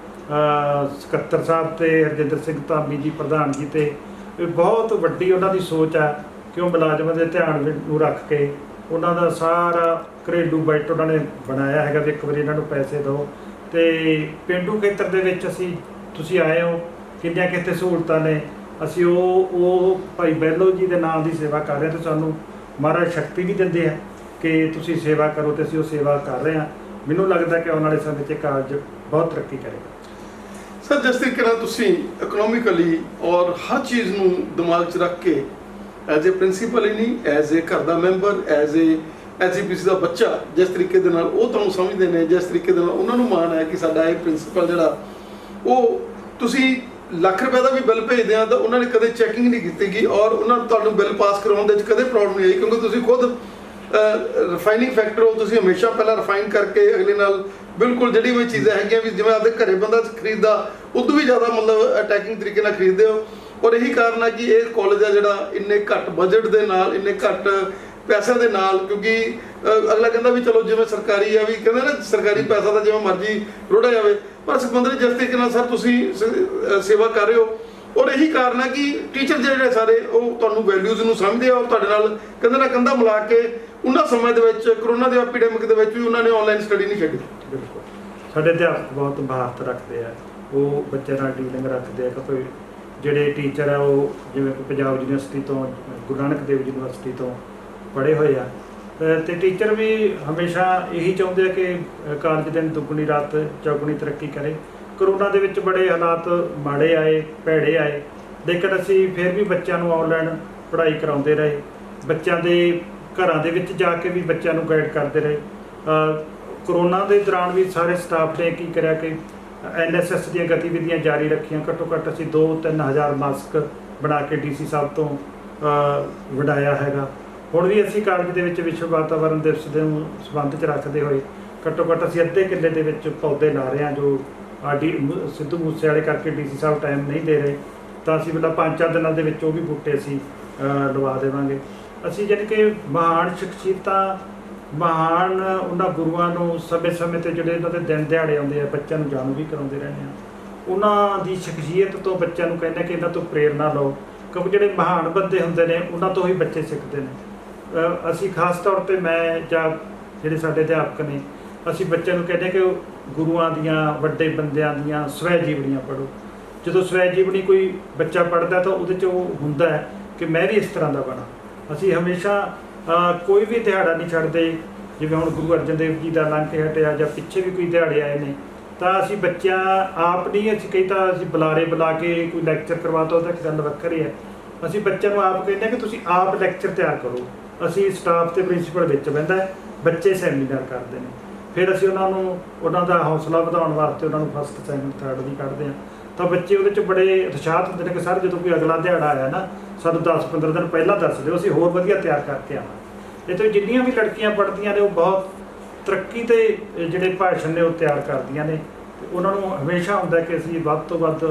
S3: ਸਕੱਤਰ ਸਾਹਿਬ ਤੇ ਹਰਜਿੰਦਰ ਸਿੰਘ ਧਾਮੀ ਜੀ ਪ੍ਰਧਾਨ ਜੀ ਤੇ ਬਹੁਤ ਵੱਡੀ ਉਹਨਾਂ ਦੀ ਸੋਚ ਆ ਕਿ ਉਹ ਮੁਲਾਜ਼ਮਾਂ ਦੇ ਧਿਆਨ ਨੂੰ ਰੱਖ ਕੇ ਉਹਨਾਂ ਦਾ ਸਾਰਾ ਘਰੇਲੂ ਬਜਟ ਉਹਨਾਂ ਨੇ ਬਣਾਇਆ ਹੈਗਾ ਵੀ ਇੱਕ ਵਾਰੀ ਇਹਨਾਂ ਨੂੰ ਪੈਸੇ ਦਿਓ। ਤੇ ਪੇਂਡੂ ਖੇਤਰ ਦੇ ਵਿੱਚ ਤੁਸੀਂ ਆਏ ਹੋ, ਕਿੰਨੀਆਂ ਕਿਤੇ ਸਹੂਲਤਾਂ ਨੇ, ਅਸੀਂ ਉਹ ਭਾਈ ਬਹਿਲੋ ਜੀ ਦੇ ਨਾਮ ਦੀ ਸੇਵਾ ਕਰ ਰਹੇ ਹਾਂ ਤੇ ਸਾਨੂੰ ਮਹਾਰਾਜ ਸ਼ਕਤੀ ਵੀ ਦਿੰਦੇ ਆ ਕਿ ਤੁਸੀਂ ਸੇਵਾ ਕਰੋ ਤੇ ਅਸੀਂ ਉਹ ਸੇਵਾ ਕਰ ਰਹੇ ਹਾਂ। ਮੈਨੂੰ ਲੱਗਦਾ ਕਿ ਆਉਣ ਵਾਲੇ ਸਮੇਂ 'ਚ ਕਾਲਜ ਬਹੁਤ ਤਰੱਕੀ ਕਰੇਗਾ।
S2: ਸਰ, ਜਿਸ ਤਰੀਕੇ ਨਾਲ ਤੁਸੀਂ ਇਕਨੋਮਿਕਲੀ ਔਰ ਹਰ ਚੀਜ਼ ਨੂੰ ਦਿਮਾਗ 'ਚ ਰੱਖ ਕੇ ਐਜ਼ ਏ ਪ੍ਰਿੰਸੀਪਲ ਹੀ ਨਹੀਂ, ਐਜ਼ ਏ ਘਰ ਦਾ ਮੈਂਬਰ, ਐਜ਼ ਏ ਐਜੀਪੀਸੀ ਦਾ ਬੱਚਾ, ਜਿਸ ਤਰੀਕੇ ਦੇ ਨਾਲ ਉਹ ਤੁਹਾਨੂੰ ਸਮਝਦੇ ਨੇ, ਜਿਸ ਤਰੀਕੇ ਦੇ ਨਾਲ ਉਹਨਾਂ ਨੂੰ ਮਾਣ ਹੈ ਕਿ ਸਾਡਾ ਇਹ ਪ੍ਰਿੰਸੀਪਲ ਜਿਹੜਾ ਉਹ ਤੁਸੀਂ ਲੱਖ ਰੁਪਏ ਦਾ ਵੀ ਬਿੱਲ ਭੇਜਦੇ ਆ ਤਾਂ ਉਹਨਾਂ ਨੇ ਕਦੇ ਚੈਕਿੰਗ ਨਹੀਂ ਕੀਤੀ ਗਈ ਔਰ ਉਹਨਾਂ ਤੁਹਾਨੂੰ ਬਿੱਲ ਪਾਸ ਕਰਾਉਣ ਦੇ ਵਿੱਚ ਕਦੇ ਪ੍ਰੋਬਲਮ ਨਹੀਂ ਆਈ, ਕਿਉਂਕਿ ਤੁਸੀਂ ਖੁਦ ਰਿਫਾਈਨਿੰਗ ਫੈਕਟਰ ਹੋ। ਤੁਸੀਂ ਹਮੇਸ਼ਾ ਪਹਿਲਾਂ ਰਿਫਾਈਨ ਕਰਕੇ ਅਗਲੇ ਨਾਲ ਬਿਲਕੁਲ ਜਿਹੜੀ ਵੀ ਚੀਜ਼ਾਂ ਹੈਗੀਆਂ ਵੀ ਜਿਵੇਂ ਆਪਦੇ ਘਰੇ ਬੰਦਾ ਖਰੀਦਦਾ ਉਦੋਂ ਵੀ ਜ਼ਿਆਦਾ ਮਤਲਬ ਅਟੈਕਿੰਗ ਤਰੀਕੇ ਨਾਲ ਖਰੀਦਦੇ ਹੋ। ਔਰ ਇਹੀ ਕਾਰਨ ਹੈ ਕਿ ਇਹ ਕਾਲਜ ਆ ਜਿਹੜਾ ਇੰਨੇ ਘੱਟ ਬਜਟ ਦੇ ਨਾਲ, ਇੰਨੇ ਘੱਟ ਪੈਸਿਆਂ ਦੇ ਨਾਲ, ਕਿਉਂਕਿ ਅਗਲਾ ਕਹਿੰਦਾ ਵੀ ਚਲੋ ਜਿਵੇਂ ਸਰਕਾਰੀ ਆ, ਵੀ ਕਹਿੰਦੇ ਨਾ ਸਰਕਾਰੀ ਪੈਸਾ ਤਾਂ ਜਿਵੇਂ ਮਰਜ਼ੀ ਰੋੜਿਆ ਜਾਵੇ, ਪਰ ਸਿਕੰਦਰ ਜਿਸ ਤਰੀਕੇ ਨਾਲ ਸਰ ਤੁਸੀਂ ਸੇਵਾ ਕਰ ਰਹੇ ਹੋ ਔਰ ਇਹੀ ਕਾਰਨ ਹੈ ਕਿ ਟੀਚਰ ਜਿਹੜੇ ਸਾਰੇ ਉਹ ਤੁਹਾਨੂੰ ਵੈਲਿਊਜ਼ ਨੂੰ ਸਮਝਦੇ ਆ ਔਰ ਤੁਹਾਡੇ ਨਾਲ ਕੰਧੇ ਨਾਲ ਕੰਧਾ ਮਿਲਾ ਕੇ ਉਹਨਾਂ ਸਮੇਂ ਦੇ ਵਿੱਚ ਕਰੋਨਾ ਦੇ ਐਪੀਡੈਮਿਕ ਦੇ ਵਿੱਚ ਵੀ ਉਹਨਾਂ ਨੇ ਆਨਲਾਈਨ ਸਟੱਡੀ ਨਹੀਂ ਛੱਡੀ।
S3: ਬਿਲਕੁਲ, ਸਾਡੇ ਅਧਿਆਪਕ ਬਹੁਤ ਮਹਾਰਤ ਰੱਖਦੇ ਆ, ਉਹ ਬੱਚਿਆਂ ਨਾਲ ਡੀਲਿੰਗ ਰੱਖਦੇ ਆ। ਕਿਉਂਕਿ ਜਿਹੜੇ ਟੀਚਰ ਆ ਉਹ ਜਿਵੇਂ ਪੰਜਾਬ ਯੂਨੀਵਰਸਿਟੀ ਤੋਂ, ਗੁਰੂ ਨਾਨਕ ਦੇਵ ਯੂਨੀਵਰਸਿਟੀ ਤੋਂ ਪੜ੍ਹੇ ਹੋਏ ਆ ਤੇ ਟੀਚਰ ਵੀ ਹਮੇਸ਼ਾ ਇਹੀ ਚਾਹੁੰਦੇ ਆ ਕਿ ਕਾਲਜ ਦੇ ਦੁੱਗਣੀ ਰਾਤ ਚੌਗੁਣੀ ਤਰੱਕੀ ਕਰੇ। ਕਰੋਨਾ ਦੇ ਵਿੱਚ ਬੜੇ ਹਾਲਾਤ ਮਾੜੇ ਆਏ, ਭੈੜੇ ਆਏ, ਲੇਕਿਨ ਅਸੀਂ ਫਿਰ ਵੀ ਬੱਚਿਆਂ ਨੂੰ ਆਨਲਾਈਨ ਪੜ੍ਹਾਈ ਕਰਾਉਂਦੇ ਰਹੇ। ਬੱਚਿਆਂ ਦੇ ਘਰਾਂ ਦੇ ਵਿੱਚ ਜਾ ਕੇ ਵੀ ਬੱਚਿਆਂ ਨੂੰ ਗਾਈਡ ਕਰਦੇ ਰਹੇ। ਕਰੋਨਾ ਦੇ ਦੌਰਾਨ ਵੀ ਸਾਰੇ ਸਟਾਫ ਨੇ ਕੀ ਕਰਿਆ ਕਿ NSS ਦੀਆਂ ਗਤੀਵਿਧੀਆਂ ਜਾਰੀ ਰੱਖੀਆਂ। ਘੱਟੋ ਘੱਟ ਅਸੀਂ 2-3 ਹਜ਼ਾਰ ਮਾਸਕ ਬਣਾ ਕੇ DC ਸਾਹਿਬ ਤੋਂ ਵੰਡਾਇਆ ਹੈਗਾ। ਹੁਣ ਵੀ ਅਸੀਂ ਕਾਲਜ ਦੇ ਵਿੱਚ ਵਿਸ਼ਵ ਵਾਤਾਵਰਣ ਦਿਵਸ ਦੇ ਸੰਬੰਧ 'ਚ ਰੱਖਦੇ ਹੋਏ ਘੱਟੋ ਘੱਟ ਅਸੀਂ ਅੱਧੇ ਕਿੱਲੇ ਦੇ ਵਿੱਚ ਪੌਦੇ ਲਾ ਰਹੇ ਹਾਂ, ਜੋ ਸਿੱਧੂ ਮੂਸੇ ਵਾਲੇ ਕਰਕੇ DC ਸਾਹਿਬ ਟਾਈਮ ਨਹੀਂ ਦੇ ਰਹੇ, ਤਾਂ ਅਸੀਂ ਪਹਿਲਾਂ 5-4 ਦਿਨਾਂ ਦੇ ਵਿੱਚ ਉਹ ਵੀ ਬੂਟੇ ਅਸੀਂ ਲਵਾ ਦੇਵਾਂਗੇ। ਅਸੀਂ ਜਾਣੀ ਕਿ ਮਹਾਨ ਸ਼ਖਸੀਅਤਾਂ, ਮਹਾਨ ਉਹਨਾਂ ਗੁਰੂਆਂ ਨੂੰ ਸਮੇਂ-ਸਮੇਂ 'ਤੇ ਜਿਹੜੇ ਇਹਨਾਂ ਦੇ ਦਿਨ ਦਿਹਾੜੇ ਆਉਂਦੇ ਆ, ਬੱਚਿਆਂ ਨੂੰ ਜਾਣੂ ਵੀ ਕਰਾਉਂਦੇ ਰਹਿੰਦੇ ਹਾਂ। ਉਹਨਾਂ ਦੀ ਸ਼ਖਸੀਅਤ ਤੋਂ ਬੱਚਿਆਂ ਨੂੰ ਕਹਿੰਦੇ ਕਿ ਇਹਨਾਂ ਤੋਂ ਪ੍ਰੇਰਨਾ ਲਓ, ਕਿਉਂਕਿ ਜਿਹੜੇ ਮਹਾਨ ਬੰਦੇ ਹੁੰਦੇ ਨੇ ਉਹਨਾਂ ਤੋਂ ਹੀ ਬੱਚੇ ਸਿੱਖਦੇ ਨੇ। ਅਸੀਂ ਖਾਸ ਤੌਰ 'ਤੇ ਮੈਂ ਜਾਂ ਜਿਹੜੇ ਸਾਡੇ ਅਧਿਆਪਕ ਨੇ, ਅਸੀਂ ਬੱਚਿਆਂ ਨੂੰ ਕਹਿੰਦੇ ਕਿ ਗੁਰੂਆਂ ਦੀਆਂ, ਵੱਡੇ ਬੰਦਿਆਂ ਦੀਆਂ ਸਵੈ ਜੀਵਨੀਆਂ ਪੜ੍ਹੋ। ਜਦੋਂ ਸਵੈ ਜੀਵਨੀ ਕੋਈ ਬੱਚਾ ਪੜ੍ਹਦਾ ਤਾਂ ਉਹਦੇ 'ਚ ਉਹ ਹੁੰਦਾ ਹੈ ਕਿ ਮੈਂ ਵੀ ਇਸ ਤਰ੍ਹਾਂ ਦਾ ਬਣਾ। ਅਸੀਂ ਹਮੇਸ਼ਾ ਕੋਈ ਵੀ ਦਿਹਾੜਾ ਨਹੀਂ ਛੱਡਦੇ, ਜਿਵੇਂ ਹੁਣ ਗੁਰੂ ਅਰਜਨ ਦੇਵ ਜੀ ਦਾ ਲੰਘ ਕੇ ਹਟਿਆ ਜਾਂ ਪਿੱਛੇ ਵੀ ਕੋਈ ਦਿਹਾੜੇ ਆਏ ਨੇ, ਤਾਂ ਅਸੀਂ ਬੱਚਿਆਂ ਆਪ ਨਹੀਂ, ਅਸੀਂ ਕਈ ਤਾਂ ਅਸੀਂ ਬੁਲਾਰੇ ਬੁਲਾ ਕੇ ਕੋਈ ਲੈਕਚਰ ਕਰਵਾਤਾ, ਉਹਦਾ ਗੱਲ ਵੱਖਰੀ ਹੈ। ਅਸੀਂ ਬੱਚਿਆਂ ਨੂੰ ਆਪ ਕਹਿੰਦੇ ਹਾਂ ਕਿ ਤੁਸੀਂ ਆਪ ਲੈਕਚਰ ਤਿਆਰ ਕਰੋ। ਅਸੀਂ ਸਟਾਫ ਤੇ ਪ੍ਰਿੰਸੀਪਲ ਵਿੱਚ ਬਹਿੰਦਾ, ਬੱਚੇ ਸੈਮੀਨਾਰ ਕਰਦੇ ਨੇ, ਫਿਰ ਅਸੀਂ ਉਹਨਾਂ ਦਾ ਹੌਸਲਾ ਵਧਾਉਣ ਵਾਸਤੇ ਉਹਨਾਂ ਨੂੰ ਫਸਟ, ਸੈਕਿੰਡ, ਥਰਡ ਵੀ ਕੱਢਦੇ ਹਾਂ। ਤਾਂ ਬੱਚੇ ਉਹਦੇ 'ਚ ਬੜੇ ਉਤਸ਼ਾਹਿਤ ਹੁੰਦੇ ਨੇ ਕਿ ਸਰ ਜਦੋਂ ਕੋਈ ਅਗਲਾ ਦਿਹਾੜਾ ਆਇਆ ਨਾ ਸਾਨੂੰ 10-15 ਦਿਨ ਪਹਿਲਾਂ ਦੱਸ ਦਿਓ, ਅਸੀਂ ਹੋਰ ਵਧੀਆ ਤਿਆਰ ਕਰਕੇ ਆਵਾਂ। ਇਹ ਤੋਂ ਜਿੰਨੀਆਂ ਵੀ ਲੜਕੀਆਂ ਪੜ੍ਹਦੀਆਂ ਨੇ ਉਹ ਬਹੁਤ ਤਰੱਕੀ ਤੇ ਜਿਹੜੇ ਭਾਸ਼ਣ ਨੇ ਉਹ ਤਿਆਰ ਕਰਦੀਆਂ ਨੇ ਤੇ ਉਹਨਾਂ ਨੂੰ ਹਮੇਸ਼ਾ ਹੁੰਦਾ ਕਿ ਅਸੀਂ ਵੱਧ ਤੋਂ ਵੱਧ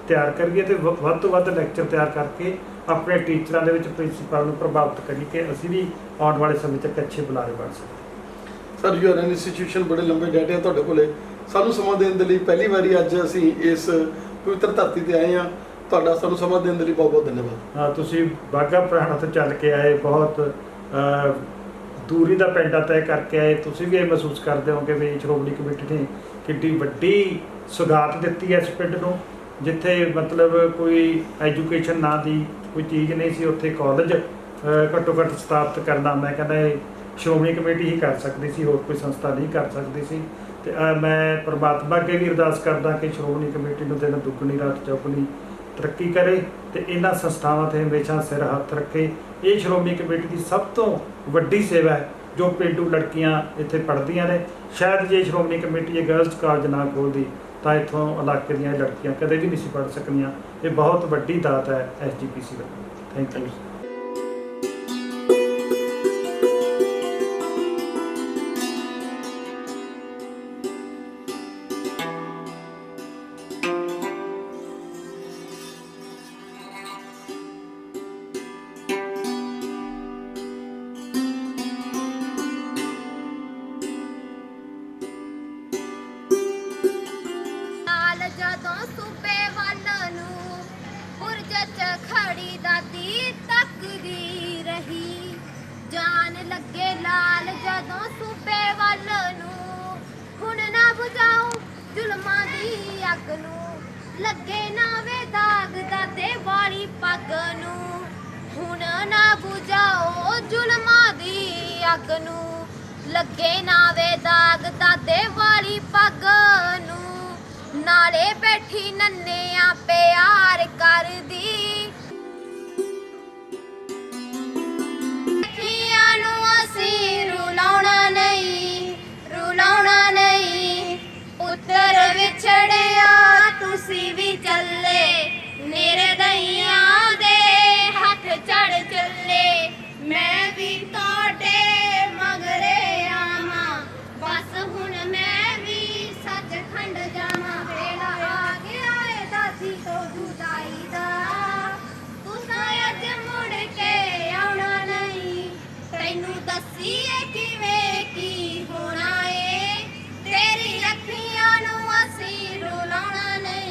S3: ਤਿਆਰ ਕਰੀਏ ਤੇ ਵੱਧ ਤੋਂ ਵੱਧ ਲੈਕਚਰ ਤਿਆਰ ਕਰਕੇ ਆਪਣੇ ਟੀਚਰਾਂ ਦੇ ਵਿੱਚ, ਪ੍ਰਿੰਸੀਪਲ ਨੂੰ ਪ੍ਰਭਾਵਿਤ ਕਰੀਏ ਕਿ ਅਸੀਂ ਵੀ ਆਉਣ ਵਾਲੇ ਸਮੇਂ 'ਚ ਅੱਛੇ ਬੁਲਾਰੇ ਬਣ ਸਕੀਏ।
S2: Sir, you are N institution, ਬੜੇ ਲੰਬੇ ਡਾਟੇ ਆ ਤੁਹਾਡੇ ਕੋਲੇ। ਸਾਨੂੰ ਸਮਾਂ ਦੇਣ ਦੇ ਲਈ ਪਹਿਲੀ ਵਾਰੀ ਅੱਜ ਅਸੀਂ ਇਸ ਪਵਿੱਤਰ ਧਰਤੀ ਤੇ ਆਏ ਹਾਂ। ਤੁਹਾਡਾ ਸਾਨੂੰ ਸਮਾਂ ਦੇਣ ਦੇ ਲਈ ਬਹੁਤ ਬਹੁਤ ਧੰਨਵਾਦ।
S3: ਹਾਂ, ਤੁਸੀਂ ਬਾਘਾ ਪੁਰਾਣਾ ਤੋਂ ਚੱਲ ਕੇ ਆਏ, ਬਹੁਤ ਦੂਰੀ ਦਾ ਪੈਂਡਾ ਤੈਅ ਕਰਕੇ ਆਏ। ਤੁਸੀਂ ਵੀ ਇਹ ਮਹਿਸੂਸ ਕਰਦੇ ਹੋ ਕਿ ਵੀ ਸ਼੍ਰੋਮਣੀ ਕਮੇਟੀ ਨੇ ਕਿੱਡੀ ਵੱਡੀ ਸੁਗਾਤ ਦਿੱਤੀ ਹੈ ਇਸ ਪਿੰਡ ਨੂੰ, ਜਿੱਥੇ ਮਤਲਬ ਕੋਈ ਐਜੂਕੇਸ਼ਨ ਨਾਂ ਦੀ ਕੋਈ ਚੀਜ਼ ਨਹੀਂ ਸੀ, ਉੱਥੇ ਕਾਲਜ ਘੱਟੋ ਘੱਟ ਸਥਾਪਿਤ ਕਰਨਾ ਮੈਂ ਕਹਿੰਦਾ ਇਹ ਸ਼੍ਰੋਮਣੀ ਕਮੇਟੀ ਹੀ ਕਰ ਸਕਦੀ ਸੀ, ਹੋਰ ਕੋਈ ਸੰਸਥਾ ਨਹੀਂ ਕਰ ਸਕਦੀ ਸੀ। ਤੇ ਮੈਂ ਪਰਮਾਤਮਾ ਅੱਗੇ ਵੀ ਅਰਦਾਸ ਕਰਦਾ ਕਿ ਸ਼੍ਰੋਮਣੀ ਕਮੇਟੀ ਨੂੰ ਦਿਨ ਦੁੱਗਣੀ ਰਾਤ ਚੌਗੁਣੀ ਤਰੱਕੀ ਕਰੇ ਤੇ ਇਹਨਾਂ ਸੰਸਥਾਵਾਂ ਤੇ ਹਮੇਸ਼ਾ ਸਿਰ ਹੱਥ ਰੱਖੇ। ਇਹ ਸ਼੍ਰੋਮਣੀ ਕਮੇਟੀ ਦੀ ਸਭ ਤੋਂ ਵੱਡੀ ਸੇਵਾ ਹੈ ਜੋ ਪੇਂਡੂ ਲੜਕੀਆਂ ਇੱਥੇ ਪੜ੍ਹਦੀਆਂ ਨੇ। ਸ਼ਾਇਦ ਜੇ ਸ਼੍ਰੋਮਣੀ ਕਮੇਟੀ ਇਹ ਗਰਲਜ਼ ਕਾਲਜ ਨਾ ਖੋਲ੍ਹਦੀ ਤਾਂ ਇੱਥੋਂ ਇਲਾਕੇ ਦੀਆਂ ਲੜਕੀਆਂ ਕਦੇ ਵੀ ਨਹੀਂ ਸੀ ਪੜ੍ਹ ਸਕਣੀਆਂ। ਇਹ ਬਹੁਤ ਵੱਡੀ ਦਾਤ ਹੈ SGPC ਵੱਲੋਂ। Thank you.
S4: ਜਦੋਂ ਸੂਬੇ ਵੱਲ ਨੂੰ ਬੁਰਜ 'ਚ ਖੜੀ ਦਾਦੀ ਤੱਕਦੀ ਰਹੀ, ਜਾਨ ਲੱਗੇ ਲਾਲ ਜਦੋਂ ਸੂਬੇ ਵੱਲ ਨੂੰ, ਹੁਣ ਨਾ ਬੁਝਾਓ ਜ਼ੁਲਮਾਂ ਦੀ ਅੱਗ ਨੂੰ, ਲੱਗੇ ਨਾ ਵੇ ਦਾਗ ਦਾਦੇ ਵਾਲੀ ਪੱਗ ਨੂੰ, ਹੁਣ ਨਾ ਬੁਝਾਓ ਜ਼ੁਲਮਾਂ ਦੀ ਅੱਗ ਨੂੰ, ਲੱਗੇ ਨਾ ਵੇ ਦਾਗ ਦਾਦੇ ਵਾਲੀ ਪੱਗ ਨੂੰ, ਨਾਲੇ ਬੈਠੀ ਨੰਨਿਆਂ ਪਿਆਰ ਕਰਦੀ, ਅੱਖੀਆਂ ਨੂੰ ਅਸੀਂ ਰੁਲਾਉਣਾ ਨਹੀਂ, ਰੁਲਾਉਣਾ ਨਹੀਂ, ਪੁੱਤਰ ਵਿਛੜਿਆ ਤੁਸੀਂ ਵੀ ਚੱਲੇ, ਨਿਰਦਈਆਂ ਦੇ ਹੱਥ ਚੜ ਚੱਲੇ, ਮੈਂ ਵੀ ਤੁਹਾਡੇ ਮਗਰੇ ਆਵਾਂ, ਬਸ ਹੁਣ ਮੈਂ ਵੀ ਸੱਚਖੰਡ ਜਾਵਾਂ, ਵੇਲਾ ਆ ਗਿਆ ਏ ਦਾਦੀ ਤੋਂ ਜੁਦਾਈ ਦਾ, ਤੁਸਾਂ ਅੱਜ ਮੁੜ ਕੇ ਆਉਣਾ ਨਹੀਂ, ਤੈਨੂੰ ਦੱਸੀਏ ਕਿਵੇਂ ਕੀ ਹੋਣਾ ਏ, ਤੇਰੀ ਅੱਖੀਆਂ ਨੂੰ ਅਸੀਂ ਰੁਲਾਉਣਾ ਨਹੀਂ।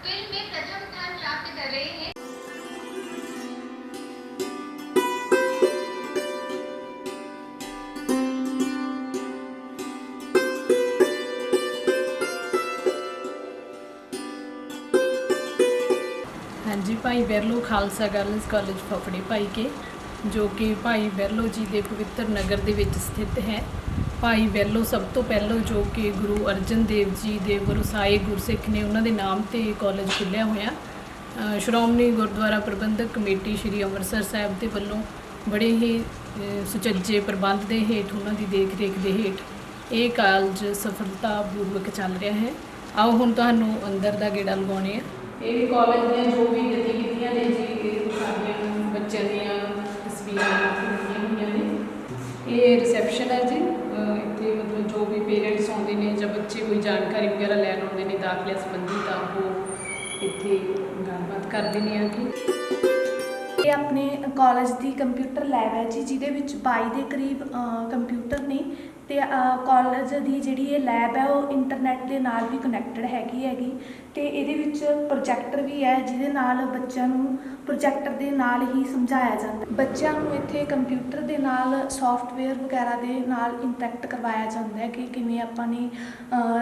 S4: फिल्म में प्रथम स्थान प्राप्त कर रहे हैं।
S5: हाँ जी, भाई बहलो खालसा गर्ल्स कॉलेज फफड़े भाई के, जो कि भाई बहलो जी के पवित्र नगर ਦੇ ਵਿੱਚ ਸਥਿਤ ਹੈ। ਭਾਈ ਬਹਿਲੋ ਸਭ ਤੋਂ ਪਹਿਲਾਂ ਜੋ ਕਿ ਗੁਰੂ ਅਰਜਨ ਦੇਵ ਜੀ ਦੇ ਵਰਸਾਏ ਗੁਰਸਿੱਖ ਨੇ, ਉਹਨਾਂ ਦੇ ਨਾਮ ਤੇ ਕਾਲਜ ਖੁੱਲ੍ਹਿਆ ਹੋਇਆ। ਸ਼੍ਰੋਮਣੀ ਗੁਰਦੁਆਰਾ ਪ੍ਰਬੰਧਕ ਕਮੇਟੀ ਸ਼੍ਰੀ ਅੰਮ੍ਰਿਤਸਰ ਸਾਹਿਬ ਦੇ ਵੱਲੋਂ ਬੜੇ ਹੀ ਸੁਚੱਜੇ ਪ੍ਰਬੰਧ ਦੇ ਹੇਠ, ਉਹਨਾਂ ਦੀ ਦੇਖ ਰੇਖ ਦੇ ਹੇਠ ਇਹ ਕਾਲਜ ਸਫਲਤਾਪੂਰਵਕ ਚੱਲ ਰਿਹਾ ਹੈ। ਆਓ ਹੁਣ ਤੁਹਾਨੂੰ ਅੰਦਰ ਦਾ ਗੇੜਾ ਲਗਾਉਣੇ ਆ। ਇਹ ਕਾਲਜ ਦੀਆਂ ਜੋ ਵੀ ਗਤੀਵਿਧੀਆਂ ਨੇ ਜੀ, ਸਾਡੀਆਂ ਬੱਚਿਆਂ ਦੀਆਂ ਤਸਵੀਰਾਂ ਲੱਗੀਆਂ ਹੋਈਆਂ ਨੇ। ਇਹ ਰਿਸੈਪਸ਼ਨ ਹੈ ਜੀ, ਇੱਥੇ ਮਤਲਬ ਜੋ ਵੀ ਪੇਰੈਂਟਸ ਆਉਂਦੇ ਨੇ ਜਾਂ ਬੱਚੇ ਕੋਈ ਜਾਣਕਾਰੀ ਵਗੈਰਾ ਲੈਣ ਆਉਂਦੇ ਨੇ ਦਾਖਲੇ ਸੰਬੰਧੀ, ਤਾਂ ਉਹ ਇੱਥੇ ਗੱਲਬਾਤ ਕਰਦੇ ਨੇ ਆ ਕਿ
S6: ਇਹ ਆਪਣੇ ਕਾਲਜ ਦੀ ਕੰਪਿਊਟਰ ਲੈਬ ਹੈ ਜੀ, ਜਿਹਦੇ ਵਿੱਚ 22 ਦੇ ਕਰੀਬ ਕੰਪਿਊਟਰ ਨੇ ਤੇ ਕਾਲਜ ਦੀ ਜਿਹੜੀ ਇਹ ਲੈਬ ਹੈ ਉਹ ਇੰਟਰਨੈਟ ਦੇ ਨਾਲ ਵੀ ਕਨੈਕਟਡ ਹੈਗੀ ਤੇ ਇਹਦੇ ਵਿੱਚ ਪ੍ਰੋਜੈਕਟਰ ਵੀ ਹੈ, ਜਿਹਦੇ ਨਾਲ ਬੱਚਿਆਂ ਨੂੰ ਪ੍ਰੋਜੈਕਟਰ ਦੇ ਨਾਲ ਹੀ ਸਮਝਾਇਆ ਜਾਂਦਾ। ਬੱਚਿਆਂ ਨੂੰ ਇੱਥੇ ਕੰਪਿਊਟਰ ਦੇ ਨਾਲ ਸੌਫਟਵੇਅਰ ਵਗੈਰਾ ਦੇ ਨਾਲ ਇੰਟਰੈਕਟ ਕਰਵਾਇਆ ਜਾਂਦਾ ਹੈ ਕਿ ਕਿਵੇਂ ਆਪਾਂ ਨੇ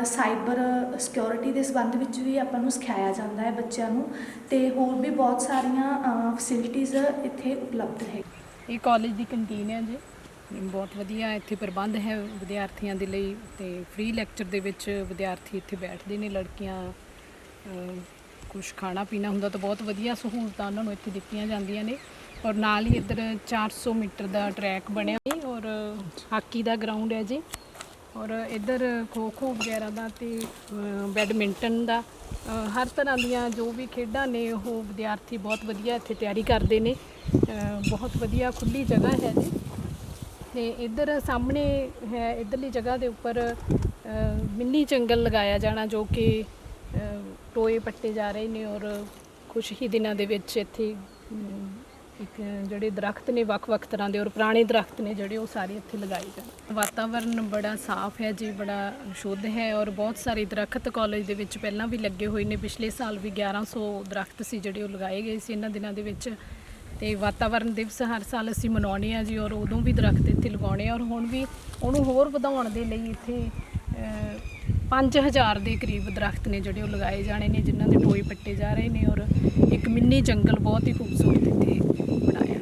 S6: ਸਾਈਬਰ ਸਿਕਿਉਰਿਟੀ ਦੇ ਸੰਬੰਧ ਵਿੱਚ ਵੀ ਆਪਾਂ ਨੂੰ ਸਿਖਾਇਆ ਜਾਂਦਾ ਹੈ ਬੱਚਿਆਂ ਨੂੰ, ਤੇ ਹੋਰ ਵੀ ਬਹੁਤ ਸਾਰੀਆਂ ਫੈਸਿਲਿਟੀਜ਼ ਇੱਥੇ ਉਪਲਬਧ ਹੈ।
S5: ਇਹ ਕਾਲਜ ਦੀ ਕੰਟੀਨ ਹੈ ਜੀ, ਬਹੁਤ ਵਧੀਆ ਇੱਥੇ ਪ੍ਰਬੰਧ ਹੈ ਵਿਦਿਆਰਥੀਆਂ ਦੇ ਲਈ, ਤੇ ਫ੍ਰੀ ਲੈਕਚਰ ਦੇ ਵਿੱਚ ਵਿਦਿਆਰਥੀ ਇੱਥੇ ਬੈਠਦੇ ਨੇ। ਲੜਕੀਆਂ ਕੁਛ ਖਾਣਾ ਪੀਣਾ ਹੁੰਦਾ ਤਾਂ ਬਹੁਤ ਵਧੀਆ ਸਹੂਲਤਾਂ ਉਹਨਾਂ ਨੂੰ ਇੱਥੇ ਦਿੱਤੀਆਂ ਜਾਂਦੀਆਂ ਨੇ। ਔਰ ਨਾਲ ਹੀ ਇੱਧਰ 400 ਮੀਟਰ ਦਾ ਟਰੈਕ ਬਣਿਆ ਜੀ ਔਰ ਹਾਕੀ ਦਾ ਗਰਾਊਂਡ ਹੈ ਜੀ ਔਰ ਇੱਧਰ ਖੋ ਵਗੈਰਾ ਦਾ ਤੇ ਬੈਡਮਿੰਟਨ ਦਾ ਹਰ ਤਰ੍ਹਾਂ ਦੀਆਂ ਜੋ ਵੀ ਖੇਡਾਂ ਨੇ ਉਹ ਵਿਦਿਆਰਥੀ ਬਹੁਤ ਵਧੀਆ ਇੱਥੇ ਤਿਆਰੀ ਕਰਦੇ ਨੇ। ਬਹੁਤ ਵਧੀਆ ਖੁੱਲ੍ਹੀ ਜਗ੍ਹਾ ਹੈ ਜੀ ਤੇ ਇੱਧਰ ਸਾਹਮਣੇ ਹੈ ਇੱਧਰਲੀ ਜਗ੍ਹਾ ਦੇ ਉੱਪਰ ਮਿੰਨੀ ਜੰਗਲ ਲਗਾਇਆ ਜਾਣਾ ਜੋ ਕਿ ਟੋਏ ਪੱਟੇ ਜਾ ਰਹੇ ਨੇ ਔਰ ਕੁਛ ਹੀ ਦਿਨਾਂ ਦੇ ਵਿੱਚ ਇੱਥੇ ਇੱਕ ਜਿਹੜੇ ਦਰਖਤ ਨੇ ਵੱਖ-ਵੱਖ ਤਰ੍ਹਾਂ ਦੇ ਔਰ ਪੁਰਾਣੇ ਦਰਖਤ ਨੇ ਜਿਹੜੇ ਉਹ ਸਾਰੇ ਇੱਥੇ ਲਗਾਏ ਜਾਣ। ਵਾਤਾਵਰਨ ਬੜਾ ਸਾਫ਼ ਹੈ ਜੀ, ਬੜਾ ਸ਼ੁੱਧ ਹੈ ਔਰ ਬਹੁਤ ਸਾਰੇ ਦਰਖਤ ਕਾਲਜ ਦੇ ਵਿੱਚ ਪਹਿਲਾਂ ਵੀ ਲੱਗੇ ਹੋਏ ਨੇ। ਪਿਛਲੇ ਸਾਲ ਵੀ 1100 ਦਰਖਤ ਸੀ ਜਿਹੜੇ ਉਹ ਲਗਾਏ ਗਏ ਸੀ ਇਹਨਾਂ ਦਿਨਾਂ ਦੇ ਵਿੱਚ ਤੇ ਵਾਤਾਵਰਨ ਦਿਵਸ ਹਰ ਸਾਲ ਅਸੀਂ ਮਨਾਉਂਦੇ ਹਾਂ ਜੀ ਔਰ ਉਦੋਂ ਵੀ ਦਰਖਤ ਇੱਥੇ ਲਗਾਉਣੇ ਆ ਔਰ ਹੁਣ ਵੀ ਉਹਨੂੰ ਹੋਰ ਵਧਾਉਣ ਦੇ ਲਈ ਇੱਥੇ 5000 ਦੇ ਕਰੀਬ ਦਰਖਤ ਨੇ ਜਿਹੜੇ ਉਹ ਲਗਾਏ ਜਾਣੇ ਨੇ ਜਿਨ੍ਹਾਂ ਦੇ ਟੋਏ ਪੱਟੇ ਜਾ ਰਹੇ ਨੇ ਔਰ ਇੱਕ ਮਿੰਨੀ ਜੰਗਲ ਬਹੁਤ ਹੀ ਖੂਬਸੂਰਤ ਇੱਥੇ ਬਣਾਇਆ।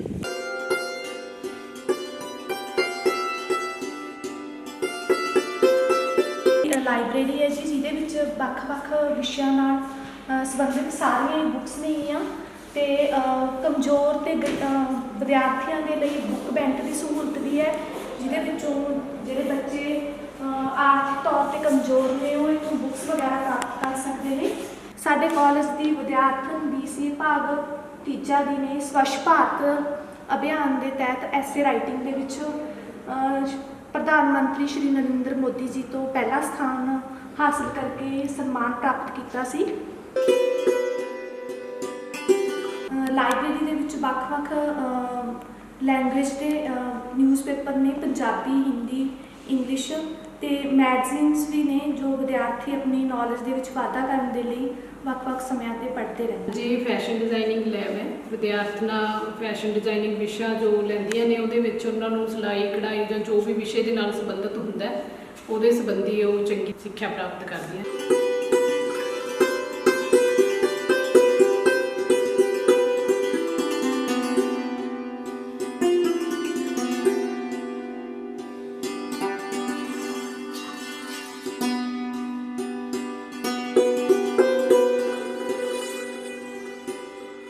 S6: ਲਾਇਬ੍ਰੇਰੀ ਹੈ ਜੀ ਜਿਹਦੇ ਵਿੱਚ ਵੱਖ-ਵੱਖ ਵਿਸ਼ਿਆਂ ਨਾਲ ਸੰਬੰਧਿਤ ਸਾਰੀਆਂ ਬੁੱਕਸ ਨੇਗੀਆਂ ਤੇ ਕਮਜ਼ੋਰ ਤੇ ਵਿਦਿਆਰਥੀਆਂ ਦੇ ਲਈ ਬੁੱਕ ਬੈਂਕ ਦੀ ਸਹੂਲਤ ਵੀ ਹੈ ਜਿਹਦੇ ਵਿੱਚੋਂ ਜਿਹੜੇ ਬੱਚੇ ਆਰਥਿਕ ਤੌਰ ਤੇ ਕਮਜ਼ੋਰ ਨੇ ਉਹ ਇੱਥੋਂ ਬੁੱਕਸ ਵਗੈਰਾ ਪ੍ਰਾਪਤ ਕਰ ਸਕਦੇ ਨੇ। ਸਾਡੇ ਕਾਲਜ ਦੀ ਵਿਦਿਆਰਥਣ BCA ਭਾਗ ਤੀਜਾ ਦੀ ਨੇ ਸਵੱਛ ਭਾਰਤ ਅਭਿਆਨ ਦੇ ਤਹਿਤ ਐਸੇ ਰਾਈਟਿੰਗ ਦੇ ਵਿੱਚ ਪ੍ਰਧਾਨ ਮੰਤਰੀ ਸ਼੍ਰੀ ਨਰਿੰਦਰ ਮੋਦੀ ਜੀ ਤੋਂ ਪਹਿਲਾ ਸਥਾਨ ਹਾਸਲ ਕਰਕੇ ਸਨਮਾਨ ਪ੍ਰਾਪਤ ਕੀਤਾ ਸੀ। ਲਾਇਬ੍ਰੇਰੀ ਦੇ ਵਿੱਚ ਵੱਖ-ਵੱਖ ਲੈਂਗੁਏਜ ਦੇ ਨਿਊਜ਼ਪੇਪਰ ਨੇ, ਪੰਜਾਬੀ, ਹਿੰਦੀ, ਇੰਗਲਿਸ਼ ਤੇ ਮੈਗਜ਼ੀਨਸ ਵੀ ਨੇ ਜੋ ਵਿਦਿਆਰਥੀ ਆਪਣੀ ਨੌਲੇਜ ਦੇ ਵਿੱਚ ਵਾਧਾ ਕਰਨ ਦੇ ਲਈ ਵੱਖ-ਵੱਖ ਸਮਿਆਂ ਤੇ ਪੜ੍ਹਦੇ ਰਹਿੰਦੇ।
S5: ਜੀ ਫੈਸ਼ਨ ਡਿਜ਼ਾਈਨਿੰਗ ਲੈਬ ਹੈ। ਵਿਦਿਆਰਥਣਾਂ ਫੈਸ਼ਨ ਡਿਜ਼ਾਈਨਿੰਗ ਵਿਸ਼ਾ ਜੋ ਲੈਂਦੀਆਂ ਨੇ ਉਹਦੇ ਵਿੱਚ ਉਹਨਾਂ ਨੂੰ ਸਿਲਾਈ ਕਢਾਈ ਜਾਂ ਜੋ ਵੀ ਵਿਸ਼ੇ ਦੇ ਨਾਲ ਸੰਬੰਧਿਤ ਹੁੰਦਾ ਉਹਦੇ ਸੰਬੰਧੀ ਉਹ ਚੰਗੀ ਸਿੱਖਿਆ ਪ੍ਰਾਪਤ ਕਰਦੀਆਂ।